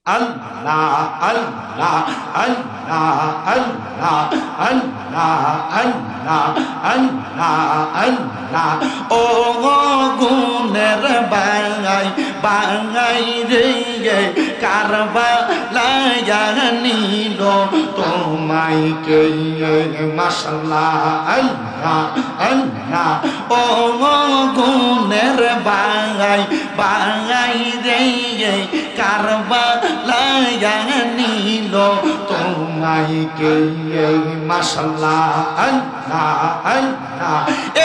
আল্লাহ আল্লাহ আল্লাহ আল্লাহ আল্লাহ আল্লাহ আল্লাহ আল্লাহ ও গুণের বাঙাই বাঙাই রে কারবালায় নিল তোমায় কে মাশাআল্লাহ আল্লাহ আল্লাহ ও গুণের বাঙাই বাঙাই রে কারবালায় নিল তোমায় কে মাশাআল্লাহ আল্লাহ আল্লাহ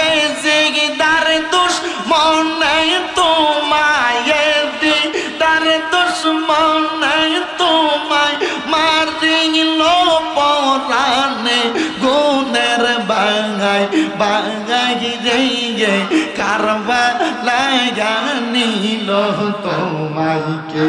এই জিগদার দুশমনে তোমায় দিদার দুশমনে তোমায় মারিল পরানে গুণের বাঙাই বাঙাই রে কারবালায় নিল তোমায় কে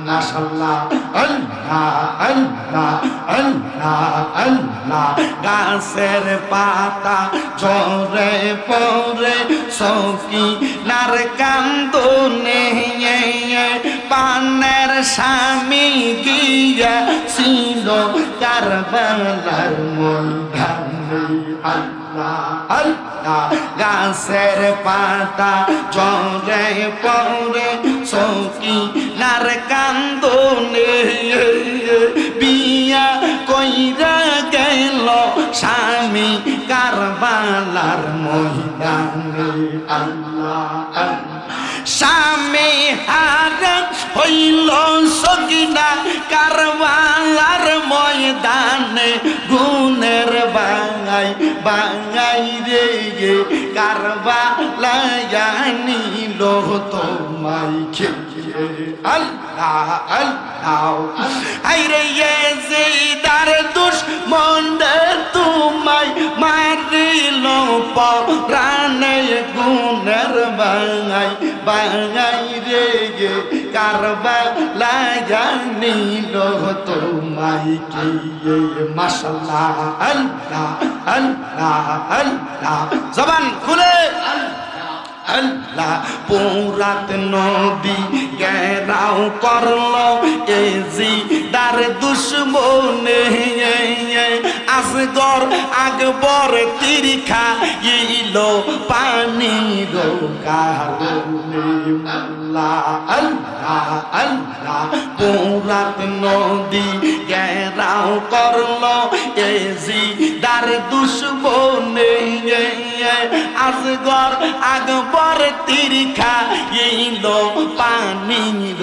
মাশাআল্লাহ আল্লাহ আল্লাহ আল্লাহ আল্লাহ গাছের পাতা ঝরে পড়ে সখী নার কান্দনে পানের স্বামী গিয়া ছিল কারবালার ময়দানে আল্লাহ আল্লাহ গাছের পাতা ঝরে পড়ে সখী নার কান্দনে বিয়া কইরা গেল স্বামী কারবালার ময়দানে আল্লাহ আল্লাহ স্বামী হারান হইল সগিনা কারবালার ময়দানে গুণের বাঙাই বাঙাই রে কারবালায় নিল তোমায় খেয়ে আল্লাহ আল্লাহ আইরে জিদার দুশমন তোমায় মারিল পরানে গুণের বাঙাই বাঙাই রে কারবালায় নিল তোমায় কে মাশাআল্লাহ আল্লাহ আল্লাহ আল্লাহ জবান খুলে আল্লাহ পুরাত নবী গেরাও করলো এই জিদার দুশমনে আসগর আকবর তীর খাইল পানি কারণে আল্লাহ আল্লাহ আল্লাহ পুরাত নবী গেরাও করলো এই জিদার দুশমনে আসগর আকবর তীর খাইল পানির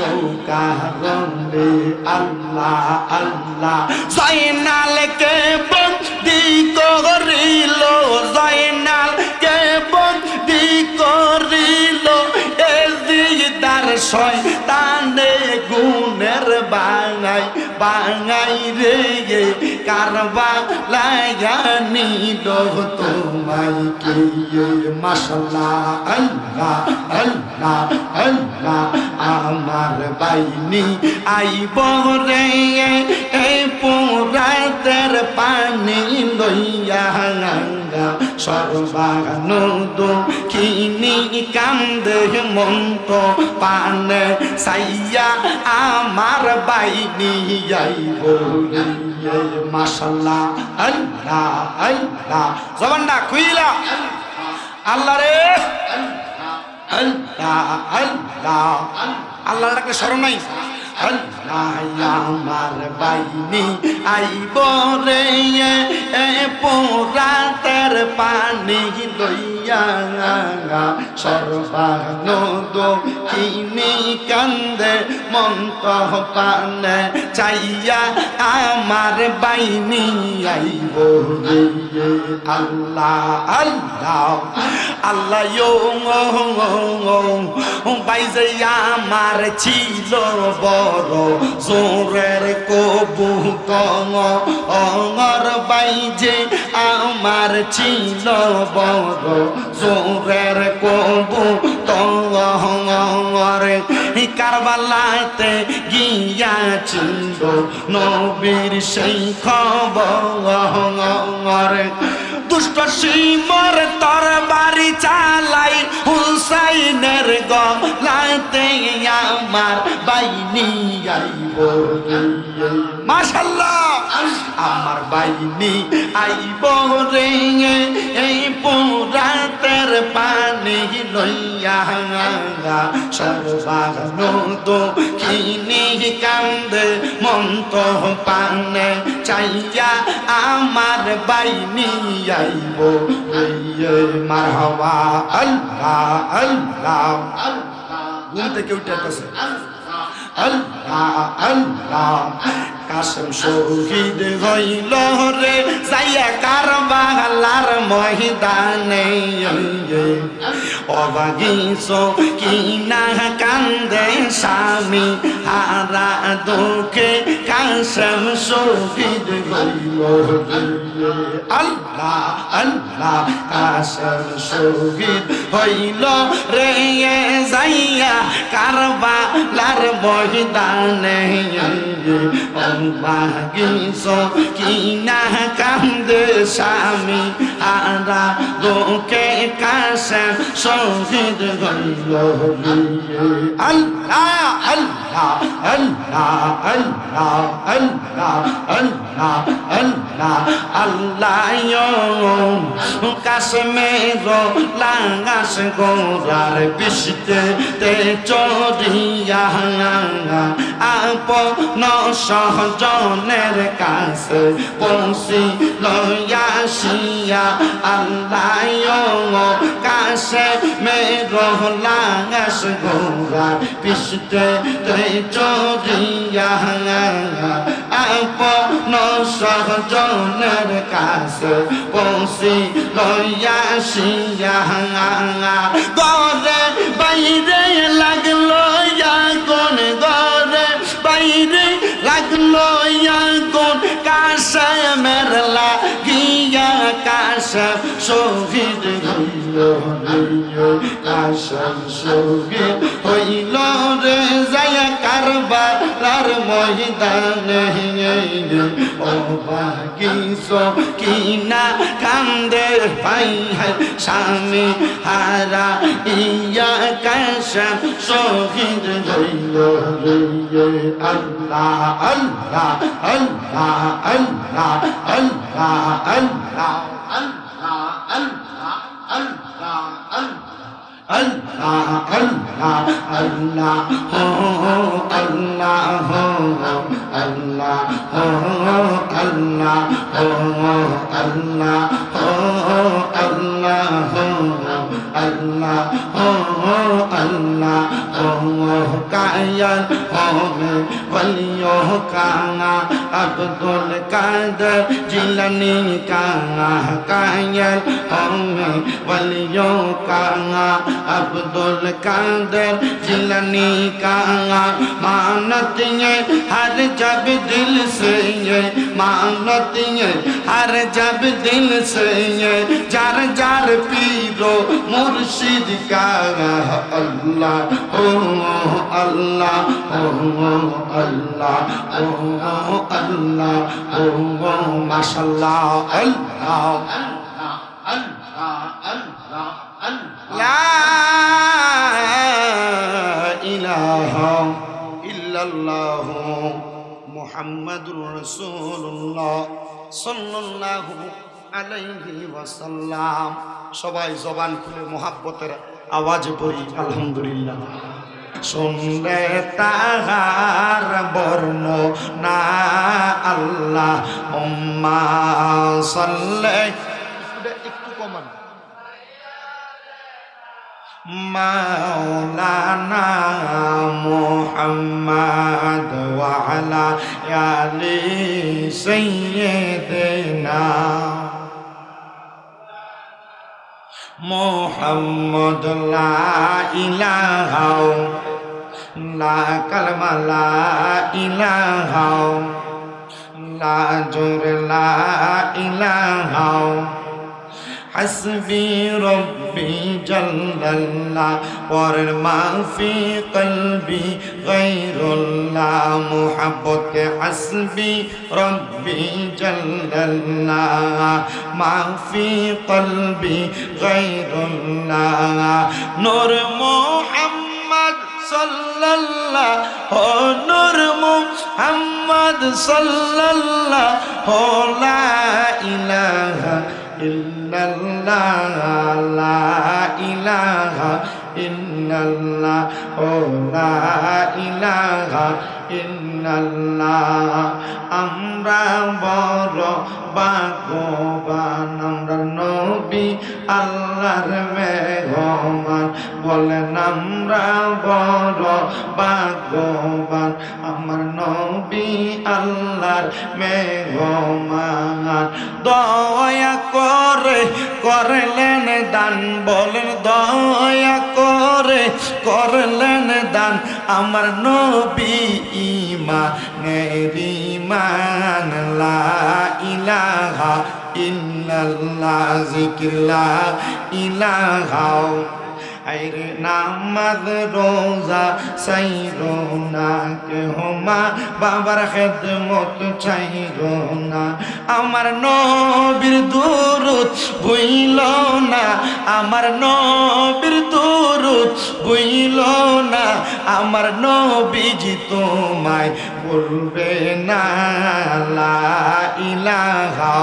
কারণে আল্লাহ আল্লাহ জয়নালকে বন্দি করিল জয়নালকে বন্দি করিল এজিদার শয়তানে গুণের বাঙাই বাঙাই রে কারবালায় নিল তোমায় কে মাশাআল্লাহ আল্লাহ আল্লাহ আল্লাহ আমার বাইনি আইব রে এই পুরাতের পানি লইয়া সর্বানন্দ কিনি কান্দে মন্ত পানে সাইয়া আমার বাইনি আইব রে মাশাআল্লাহ আল্লাহ আল্লাহ জবানটা খুইলা আল্লাহ রে আল্লাহ আল্লাহ আল্লাহর ডাকে স্মরণ নাই আল্লাহ আমার বাইনি আইব রে পোরাতের পানি লইয়া সর্বানন্দ কিনি কান্দে মন্ত পানে চাইয়া আমার বাইনি আইব রে আল্লাহ আল্লাহ আল্লাহ বাইজে আমার ছিল বড় জোরের কবুতর অঙর বাইজে আমার ছিল বড় জোরের কবুতর কারবালাতে গিয়াছিল নবীর সেই খবর দুষ্ট শিমর তরবারি চালাই হুসাইনের গলাতে আমার বাইনি আইব মাশাআল্লাহ আমার বাইনি আইব রে এই পুরাতের পানি লইয়া সর্বানন্দ কিনি কান্দে মন্ত পানে চাইয়া আমার বাইনি আইব মারহাবা আল্লাহ আল্লাহ ঘুম থেকে উঠে আসছে আল্লাহ আল্লাহ কাসেম শহীদ হইল রে যাইয়া কারবালার ময়দানে অবাগিস কিনা কান্দে স্বামী হারা দুঃখে কাসেম শহীদ হইল আল্লাহ আল্লাহ কাসেম শহীদ হইল রে যাইয়া কারবালার ময়দানে অবাগিস কিনা কান্দে স্বামী হারা দুঃখে কাসেম শহীদ হইল আল্লাহ আল্লাহ আল্লাহ আল্লাহ আল্লাহ আল্লাহ আল্লাহ আল্লাহ কাসেমের লাগাস গোরার বৃষ্টিতে তে চড়িয়া আপন সহজনের কাছে পৌঁছি লইয়াসিয়া আল্লাহ কাছে মেরো লাগাস গোরার বৃষ্টিতে তে চড়িয়া আপন সহজনের কাছে পৌঁছি লইয়াসিয়া গরে বাইরে লাগলো আগুন গরে বাইরে লাগলো আগুন কাসেমের লাগিয়া কাসেম শহীদ হইল কাসেম শহীদ হইল রে যায়া কারবালার ময়দানে অবাগিস কিনা কান্দে পাই স্বামী হারা ইয়া কাসেম শহীদ হইল আল্লাহ আল্লাহ আল্লাহ আল্লাহ আল্লাহ আল্লাহ আল্লাহ আল্লাহ আল্লাহ আল্লাহ আল্লাহ আল্লাহ আল্লাহ আল্লাহ আল্লাহ আল্লাহ আল্লাহ আল্লাহ কায়াল হবে বলিও কাঙা আব্দুল কাদের জিলানি কাঙা কায়াল হবে বলিও কাঙা अब्दुल कादर जिलानी कांगा मानती है हर जब दिल से ये मानती है हर जब दिल से ये जार जार पीरो मुर्शिद का अल्लाह ओ अल्लाह ओ अल्लाह ओ अल्लाह ओ माशाल्लाह अल्लाह अल्लाह अल्लाह ला इलाहा इल्लल्लाह मुहम्मदुर रसूलुल्लाह सल्लल्लाहु अलैहि वसल्लम সবাই জবান খুলে মোহাব্বতের আওয়াজ পড়ি আলহামদুলিল্লাহ শুনলে তাহার বর্ণনা আল্লাহ উম্মা সাল্লাল্লাহু একটু কমান মাওলানা মুহাম্মদ ওয়া আলা আলি সাইয়্যিদিনা মুহাম্মদ লা ইলাহা লা কালমা লা ইলাহা লা জুর লা ইলাহা হাসবি রব্বি জাল্লাল্লাহ পরের মাফি কলবি গায়রুল্লাহ মুহাব্বতে হাসবি রব্বি জাল্লাল্লাহ মাফি কলবি গায়রুল্লাহ নূর মুহাম্মদ সাল্লাল্লাহু নূর মুহাম্মদ সাল্লাল্লাহু লা ইলাহা ইল্লাল্লাহ লা ইলাহা ইল্লাল্লাহ ও লা ইলাহা ইল্লাল্লাহ আমরা বড় ভাগ্যবান আমরা নবী আল্লাহর মেহমান বলেন আমরা বড় ভাগ্যবান আমার নবী আল্লাহর মেহমান দয়া করে করলেন দান বলেন দয়া করে করলেন দান আমার নবী ঈমানের ঈমান লা ইলাহা ইল্লাল্লাহ জিকির লা ইলাহা আইরে নামাজ রোজা সাইরো না কেহ মা বাবার খেদমত চাইরো না আমার নবীর দুরূদ ভুইল না আমার নবীর দুরূদ ভুইল না আমার নবীজি তোমায় বলবে না লা ইলাহা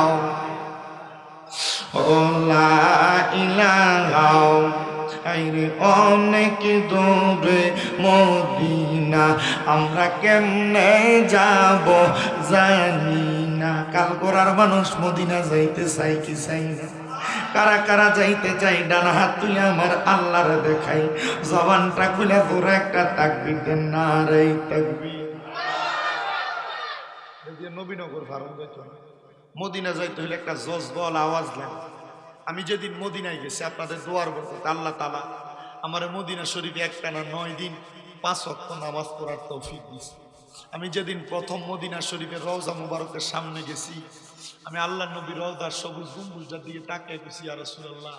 ও লা ইলাহা আইরে অনেক দূরে মদিনা আমরা কেমনে যাব জানি না কাল করার মানুষ মদিনা যাইতে চাই কি চাই না কারা কারা যাইতে চাই ডান হাত তুলে আমার আল্লাহর দেখাই জবানটা খুলে পুরো একটা তাকবীর দেন না রে তাকবীর নবীনগর ফারুক মদিনা যাইতে হলে একটা জজবল আওয়াজ লাগে আমি যেদিন মদিনায় গেছি আপনাদের দোয়ার বরকত আল্লাহ তাআলা আমার মদিনা শরীফে একটানা 9 দিন 5 ওয়াক্ত নামাজ পড়ার তৌফিক দিয়েছে আমি যেদিন প্রথম মদিনা শরীফের রওজা মুবারকের সামনে গেছি আমি আল্লাহর নবীর রওজার সবুজ গম্বুজটার দিকে তাকিয়ে গেছি ইয়া রাসূলুল্লাহ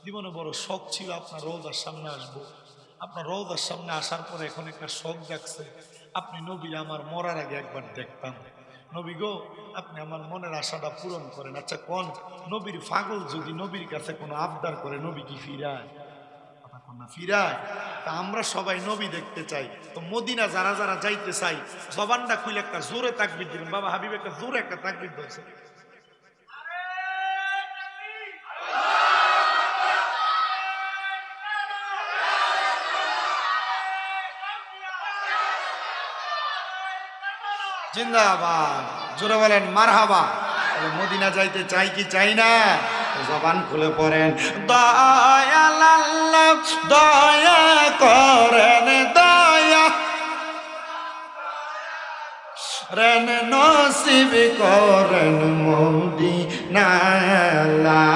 জীবনে বড় শখ ছিল আপনার রওজার সামনে আসবো আপনার রওজার সামনে আসার পরে এখন একটা শখ জাগছে আপনি নবী আমার মরার আগে একবার দেখতাম নবী গো আপনি আমার মনের আশাটা পূরণ করেন আচ্ছা কোন নবীর পাগল যদি নবীর কাছে কোনো আবদার করে নবী কি ফিরায় না ফিরায় তা আমরা সবাই নবী দেখতে চাই তো মদিনা যারা যারা যাইতে চাই জবানটা খুলে একটা জোরে তাকবীর দিবেন বাবা হাবিব একটা জোরে একটা তাকবীর দিয়েছে জিন্দাবাদ জোরে বলেন মারহাবা মদিনা যাইতে চাই কি চাই না জবান খুলে পড়েন দয়াল আল্লাহ দয়া করেন দয়া রেন নসিব করেন মদিনা লা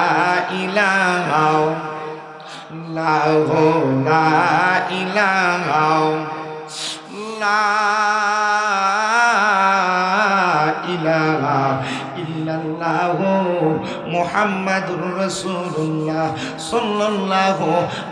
ইলাহা ইল্লাল্লাহু লা ইলাহা ইলাহা ইল্লাল্লাহু মুহাম্মাদুর রাসূলুল্লাহ সাল্লাল্লাহু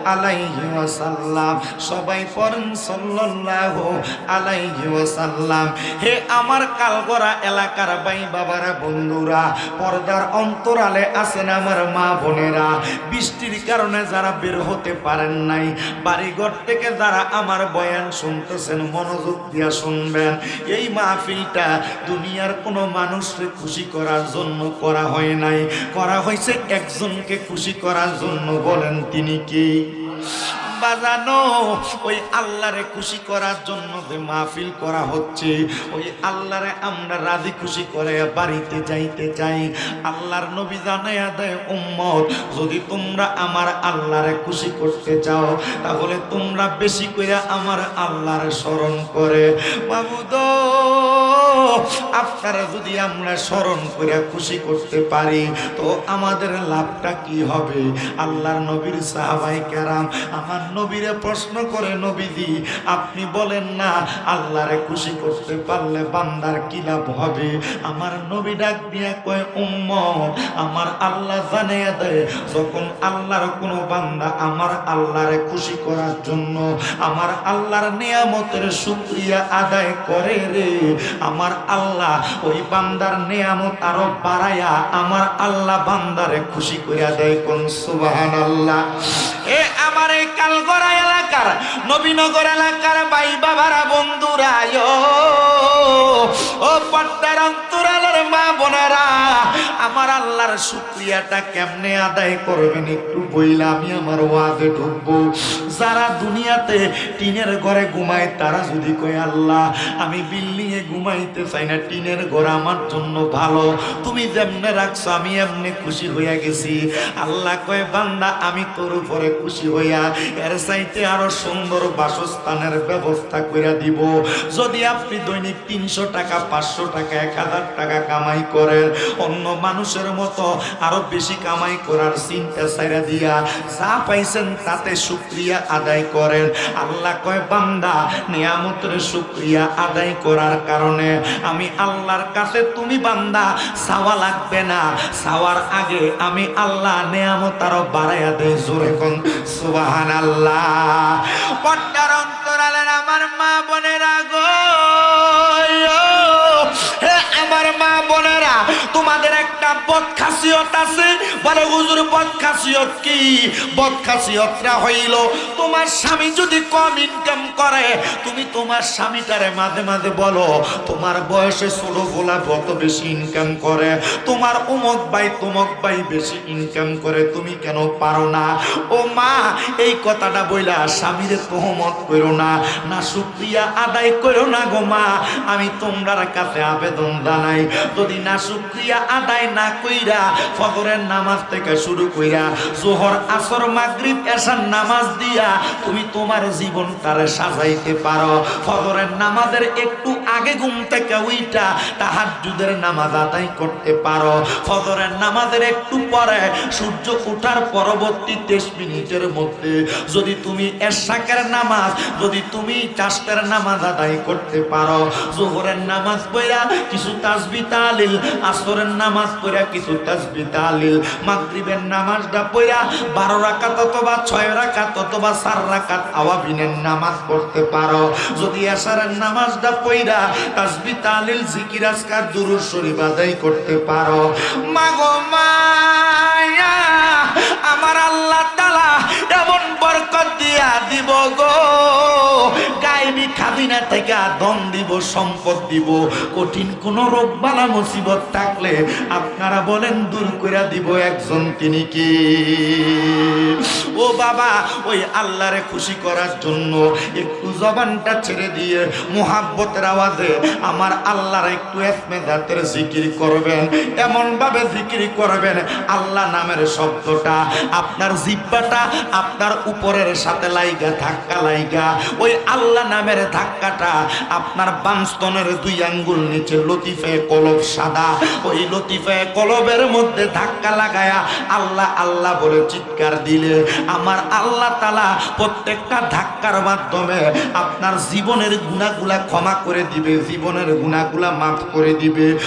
আলাইহি ওয়াসাল্লাম সবাই পড়েন সাল্লাল্লাহু আলাইহি ওয়াসাল্লাম হে আমার কালগড়া এলাকার ভাই বাবারা বন্ধুরা পর্দার অন্তরালে আছেন আমার মা বোনেরা বৃষ্টির কারণে যারা বের হতে পারেন নাই বাড়িঘর থেকে যারা আমার বয়ান শুনতেছেন মনোযোগ দিয়া শুনবেন এই মাহফিলটা দুনিয়ার কোনো মানুষকে খুশি করার জন্য করা হয় নাই করা হয়েছে একজনকে খুশি করার জন্য বলেন তিনি কি বাজানো ওই আল্লাহরে খুশি করার জন্য যে মাহফিল করা হচ্ছে ওই আল্লাহরে আমরা রাজি খুশি করে বাড়িতে যাইতে চাই আল্লাহর নবী জানাইয়া দেয় উম্মত যদি তোমরা আমার আল্লাহরে খুশি করতে চাও তাহলে তোমরা বেশি করে আমার আল্লাহরে স্মরণ করে মাবুদ আপনারা যদি আমরা স্মরণ করে খুশি করতে পারি তো আমাদের লাভটা কি হবে? আল্লাহর নবীর সাহাবায়ে কেরাম আমার নবীরে প্রশ্ন করে, নবীজি আপনি বলেন না আল্লাহরে খুশি করতে পারলে বান্দার কি লাভ হবে? আমার নবী ডাক দিয়া কয়, উম্মত আমার আল্লাহ জানিয়ে দেয়, যখন আল্লাহর কোনো বান্দা আমার আল্লাহরে খুশি করার জন্য আমার আল্লাহর নিয়ামতের শুকরিয়া আদায় করে রে, আমার আল্লাহ ওই বান্দার নিয়ামত আরো বাড়ায়া আমার আল্লাহ বান্দারে খুশি করিয়া দেয়। কোন সুবহানাল্লাহ। এ আমার এই কালগড়া এলাকার নবীনগর এলাকার ভাই বাবারা বন্ধুরা, ও পর্দার অন্তরালের মা বোনেরা, আমার আল্লাহর শুকরিয়াটা কেমনে আদায় করবেন একটু বইলা আমি আমার ওয়াজে ঢুকবো। যারা দুনিয়াতে টিনের ঘরে ঘুমায় তারা যদি কয় আল্লাহ আমি বিল্ডিং এ ঘুমাইতে চাই না, টিনের ঘর আমার জন্য ভালো, তুমি যেমনে রাখছো আমি এমনি খুশি হইয়া গেছি। আল্লাহ কয় বান্দা আমি তোর উপরে খুশি হইয়া এর চাইতে আরো সুন্দর বাসস্থানের ব্যবস্থা করে দিব। যদি আপনি দৈনিক 300 টাকা 500 টাকা 1000 টাকা কামাই করেন, অন্য মানুষের মতো আরো বেশি কামাই করার চিন্তা ছাইরা দিয়া যা পাইছেন তাতে শুকরিয়া আদায় করেন। আল্লাহ কয় বান্দা নিয়ামতের শুকরিয়া আদায় করার কারণে আমি আল্লাহর কাছে তুমি বান্দা চাওয়া লাগবে না, চাওয়ার আগে আমি আল্লাহ নিয়ামত আরো বাড়াইয়া দেই। জোরে কোন সুবহানাল্লাহ। পর্দার অন্তরালের আমার মা বোনেরা গো, হে আমার মা বোনেরা, তোমাদের একটা বদখাসিয়ত আছে। বলে হুজুর বদখাসিয়ত কি? বদখাসিয়তটা হইল তোমার স্বামী যদি কম ইনকাম করে তুমি তোমার স্বামীটারে মাঝে মাঝে বলো তোমার বয়সে ছোট গোলা কত বেশি ইনকাম করে, তোমার অমুক ভাই বেশি ইনকাম করে, তুমি কেন পারো না? ও মা এই কথাটা বইলা স্বামীরে তোহমত করো না, না শুকরিয়া আদায় করো না গো মা। আমি তোমরার কাছে আবেদন জানাই, যদি না শুকরিয়া আদায় না কইরা ফজরের নামাজ থেকে শুরু কইরা জোহর আসর মাগরিব এশার নামাজ দিয়া তুমি তোমার জীবনটারে সাজাইতে পারো, ফজরের নামাজের একটু আগে ঘুম থেকে উইটা তাহাজ্জুদের নামাজ আদায় করতে পারো, ফজরের নামাজের একটু পরে সূর্য ওঠার পরবর্তী 30 মিনিটের মধ্যে যদি তুমি এশাকের নামাজ, যদি তুমি চাষের নামাজ আদায় করতে পারো, জোহরের নামাজ পড়া কিছু তাসবিহ তাহলিল, আসরের নামাজ পড়া কিছু তাসবিহ তাহলিল, মাগরিবের নামাজটা পড়া 12 রাকাত অথবা 6 রাকাত অথবা 4 রাকাত আওয়াবিনের নামাজ পড়তে পারো, যদি এশারের নামাজটা পড়া তাসবিহ তাহলিল জিকির আজকার দুরূদ শরীফ আদায় করতে পারো, মাগো মায়া আমার আল্লাহ তাআলা এমন বরকত দিয়া দিব গো, গায়বী খাজিনা থেকে ধন দিব, সম্পদ দিব, কঠিন কোন রোগ বালা মুসিবত থাকলে আপনারা বলেন দূর করে দিব একজন, তিনি কি? ও বাবা ওই আল্লাহরে খুশি করার জন্য একটু জবানটা ছেড়ে দিয়ে মুহাব্বতের আওয়াজে আমার আল্লাহর একটু ইসমে জাতের জিকির করবেন, এমন ভাবে জিকির করবেন আল্লাহ নামের শব্দটা আপনার জিহ্বাটা আপনার উপরের সাথে লাইগা ধাক্কা লাইগা ওই আল্লাহ নামের ধাক্কাটা আপনার বাম স্তনের 2 আঙ্গুল নিচে লতিফে কলব সাদা, ওই লতিফে কলবের মধ্যে ধাক্কা লাগায়া আল্লাহ আল্লাহ বলে চিৎকার দিলে আমার আল্লাহ তাআলা প্রত্যেকটা ধাক্কার মাধ্যমে আপনার জীবনের গুনাহগুলা ক্ষমা করে দিবে, জীবনের গুনাহগুলা মাফ করে দিবে।